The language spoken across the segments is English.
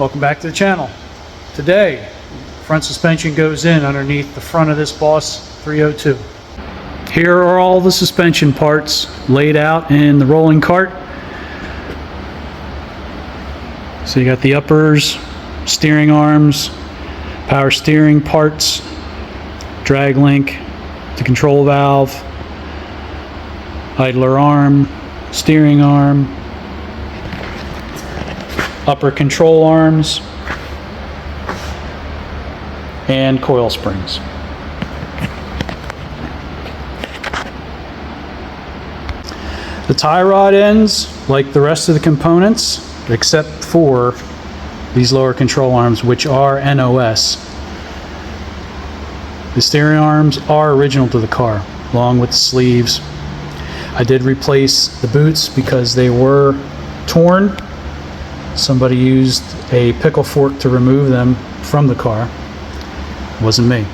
Welcome back to the channel. Today, front suspension goes in underneath the front of this Boss 302. Here are all the suspension parts laid out in the rolling cart. So you got the uppers, steering arms, power steering parts, drag link, the control valve, idler arm, steering arm, upper control arms, and coil springs. The tie rod ends like the rest of the components except for these lower control arms, which are NOS. The steering arms are original to the car, along with the sleeves. I did replace the boots because they were torn. Somebody used a pickle fork to remove them from the car. It wasn't me.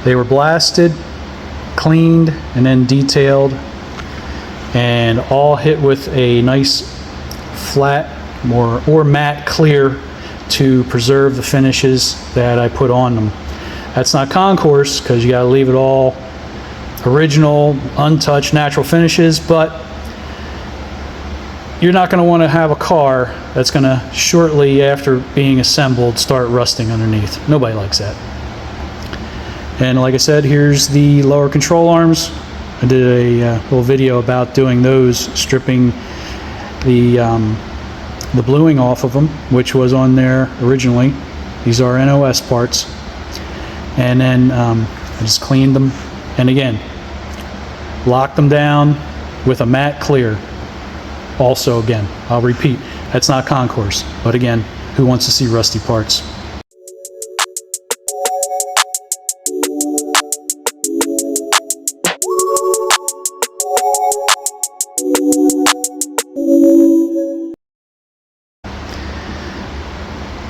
They were blasted, cleaned, and then detailed, and all hit with a nice flat or matte clear to preserve the finishes that I put on them. That's not concourse because you got to leave it all original, untouched, natural finishes, but you're not going to want to have a car that's going to shortly after being assembled start rusting underneath. Nobody likes that. And like I said, here's the lower control arms. I did a little video about doing those, stripping the bluing off of them, which was on there originally. These are NOS parts. And then I just cleaned them. And again, locked them down with a matte clear. Also, again, I'll repeat, that's not concourse. But again, who wants to see rusty parts?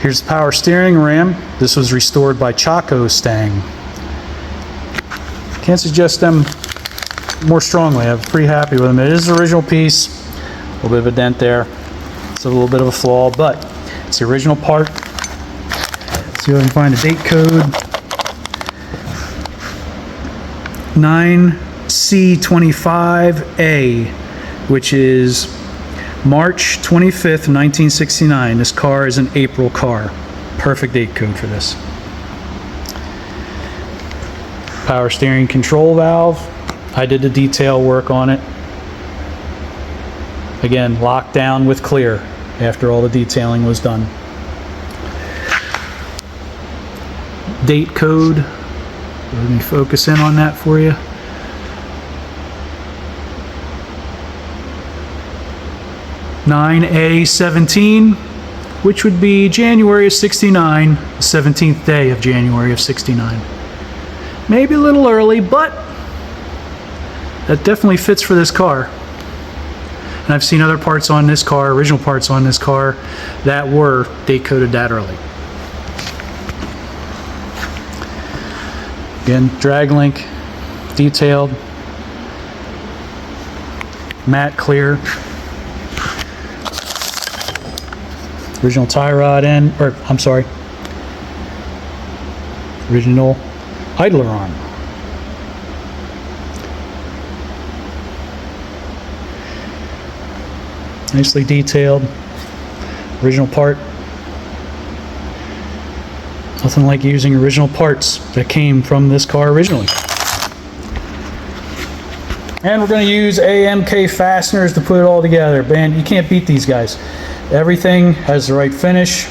Here's the power steering ram. This was restored by Chaco Stang. Can't suggest them more strongly. I'm pretty happy with them. It is the original piece. A little bit of a dent there. It's a little bit of a flaw, but it's the original part. Let's see if I can find a date code. 9C25A, which is March 25th, 1969. This car is an April car. Perfect date code for this. Power steering control valve. I did the detail work on it. Again, locked down with clear after all the detailing was done. Date code. Let me focus in on that for you. (9A17), which would be January of '69, the 17th day of January of '69. Maybe a little early, but that definitely fits for this car. And I've seen other parts on this car, original parts on this car, that were date coded that early. Again, drag link, detailed, matte clear. Original tie rod end, or I'm sorry, original idler arm. Nicely detailed, original part. Nothing like using original parts that came from this car originally. And we're going to use AMK fasteners to put it all together. Man, you can't beat these guys. Everything has the right finish.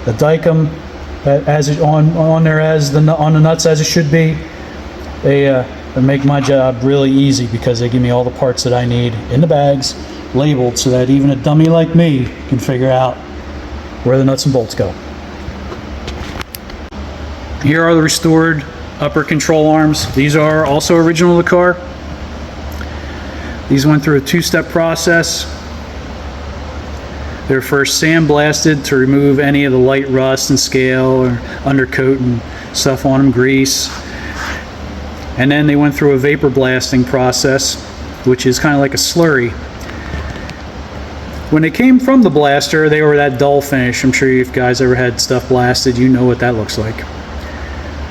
The Dykem as it on there as on the nuts as it should be. They make my job really easy because they give me all the parts that I need in the bags, labeled, so that even a dummy like me can figure out where the nuts and bolts go. Here are the restored upper control arms. These are also original to the car. These went through a two-step process. They're first sandblasted to remove any of the light rust and scale or undercoat and stuff on them, grease. And then they went through a vapor blasting process, which is kind of like a slurry. When they came from the blaster, they were that dull finish. I'm sure you guys ever had stuff blasted, you know what that looks like.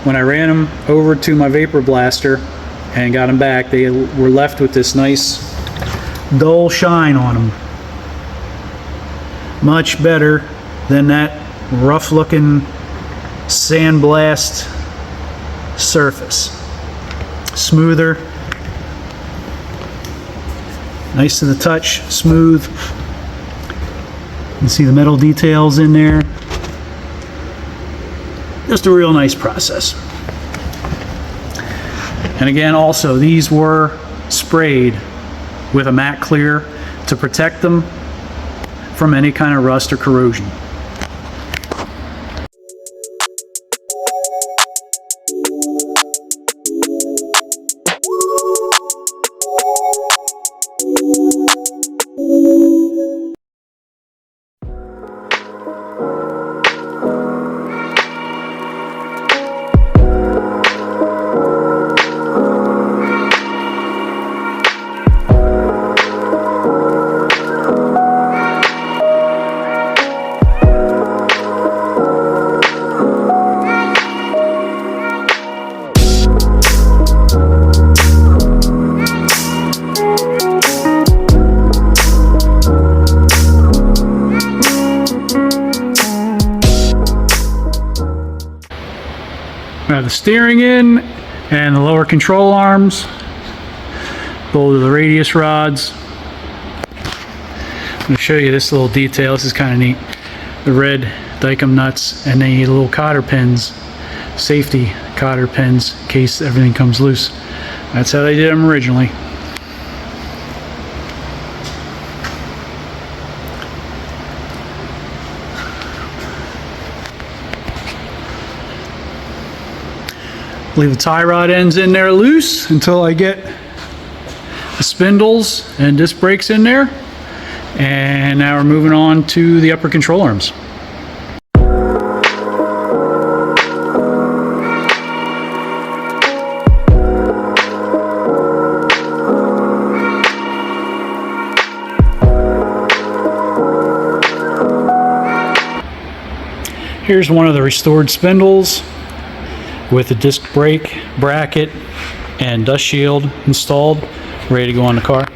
When I ran them over to my vapor blaster and got them back, they were left with this nice dull shine on them. Much better than that rough looking sandblast surface. Smoother, nice to the touch, smooth. You can see the metal details in there. Just a real nice process. And again, also, these were sprayed with a matte clear to protect them from any kind of rust or corrosion. We have the steering in and the lower control arms, both of the radius rods. I'm going to show you this little detail. This is kind of neat. The red Dykem nuts and then the little cotter pins, safety cotter pins in case everything comes loose. That's how they did them originally. Leave the tie rod ends in there loose until I get the spindles and disc brakes in there. And now we're moving on to the upper control arms. Here's one of the restored spindles with the disc brake, bracket, and dust shield installed, ready to go on the car.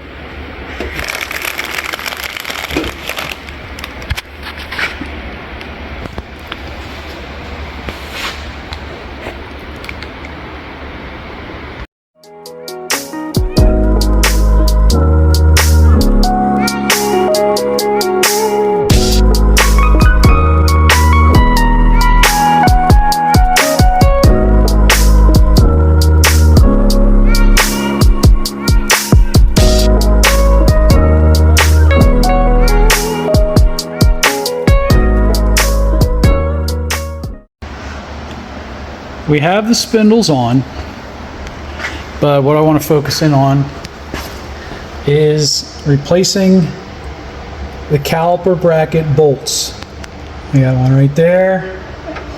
We have the spindles on, but what I want to focus in on is replacing the caliper bracket bolts. We got one right there,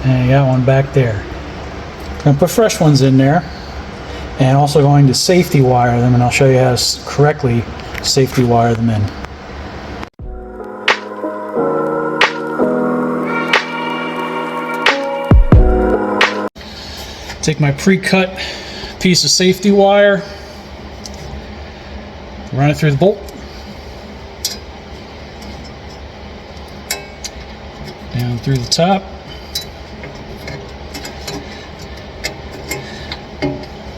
and you got one back there. I'm going to put fresh ones in there, and also going to safety wire them, and I'll show you how to correctly safety wire them in. Take my pre-cut piece of safety wire, run it through the bolt, down through the top,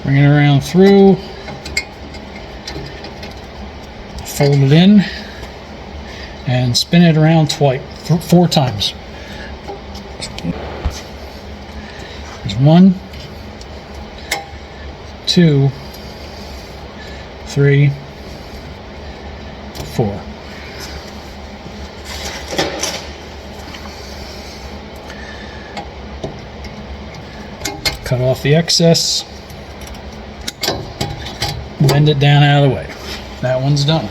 bring it around through, fold it in, and spin it around twice, 4 times. There's 1, 2, 3, 4. Cut off the excess, bend it down out of the way. That one's done.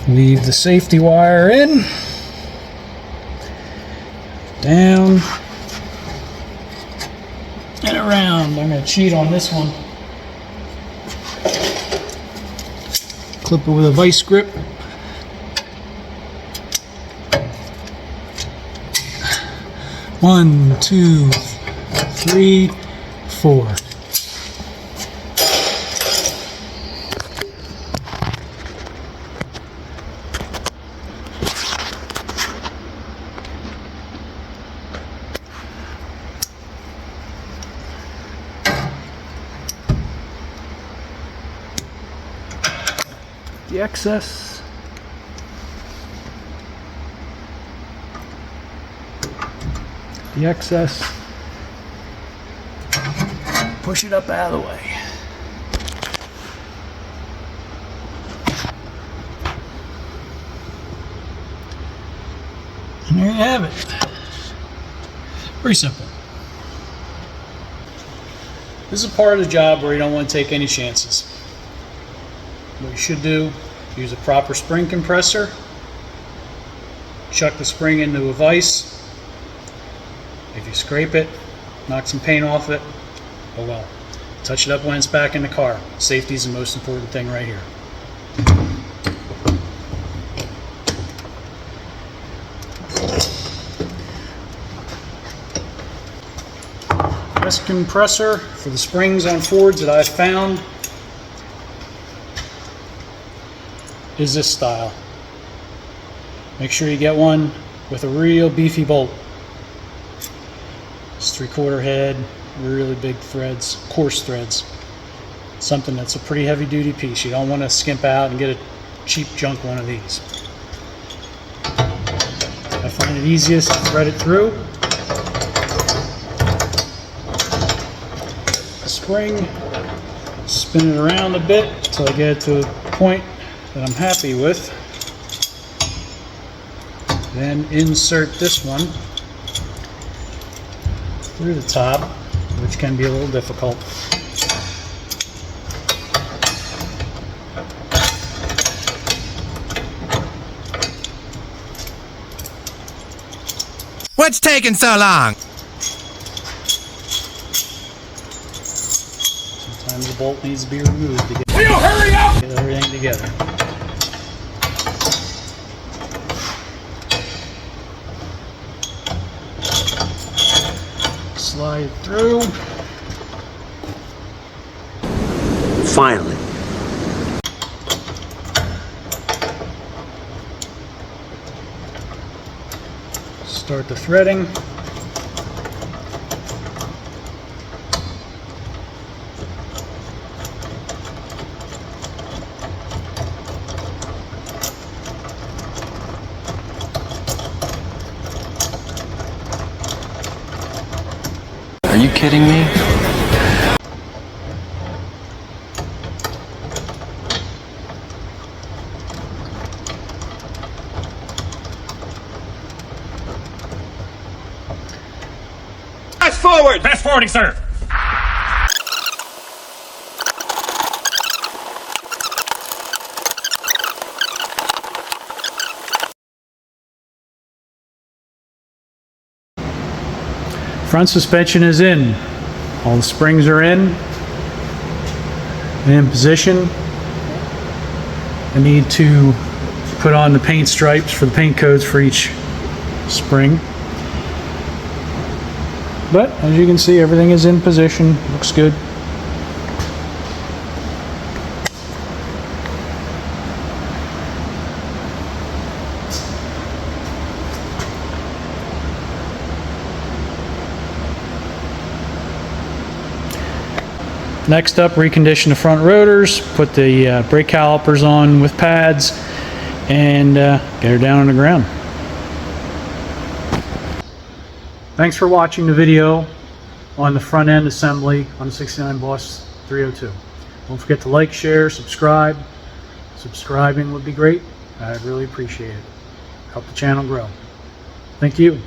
Weave the safety wire in, down, and around. I'm going to cheat on this one. Clip it with a vice grip. One, two, three, four. The excess. The excess. Push it up out of the way. And there you have it. Pretty simple. This is a part of the job where you don't want to take any chances. What you should do, use a proper spring compressor, chuck the spring into a vise. If you scrape it, knock some paint off it, oh well. Touch it up when it's back in the car. Safety is the most important thing right here. Best compressor for the springs on Fords that I've found is this style. Make sure you get one with a real beefy bolt. It's 3/4 head, really big threads, coarse threads. Something that's a pretty heavy duty piece. You don't want to skimp out and get a cheap junk one of these. I find it easiest to thread it through. The spring, spin it around a bit until I get it to a point that I'm happy with. Then insert this one through the top, which can be a little difficult. What's taking so long? Sometimes the bolt needs to be removed to get everything together. Slide through. Finally. Start the threading. Are you kidding me? Fast forward! Fast forwarding, sir. Front suspension is in. All the springs are in position. I need to put on the paint stripes for the paint codes for each spring. But as you can see, everything is in position. Looks good. Next up, recondition the front rotors, put the brake calipers on with pads, and get her down on the ground. Thanks for watching the video on the front end assembly on the 69 Boss 302. Don't forget to like, share, subscribe. Subscribing would be great. I'd really appreciate it. Help the channel grow. Thank you.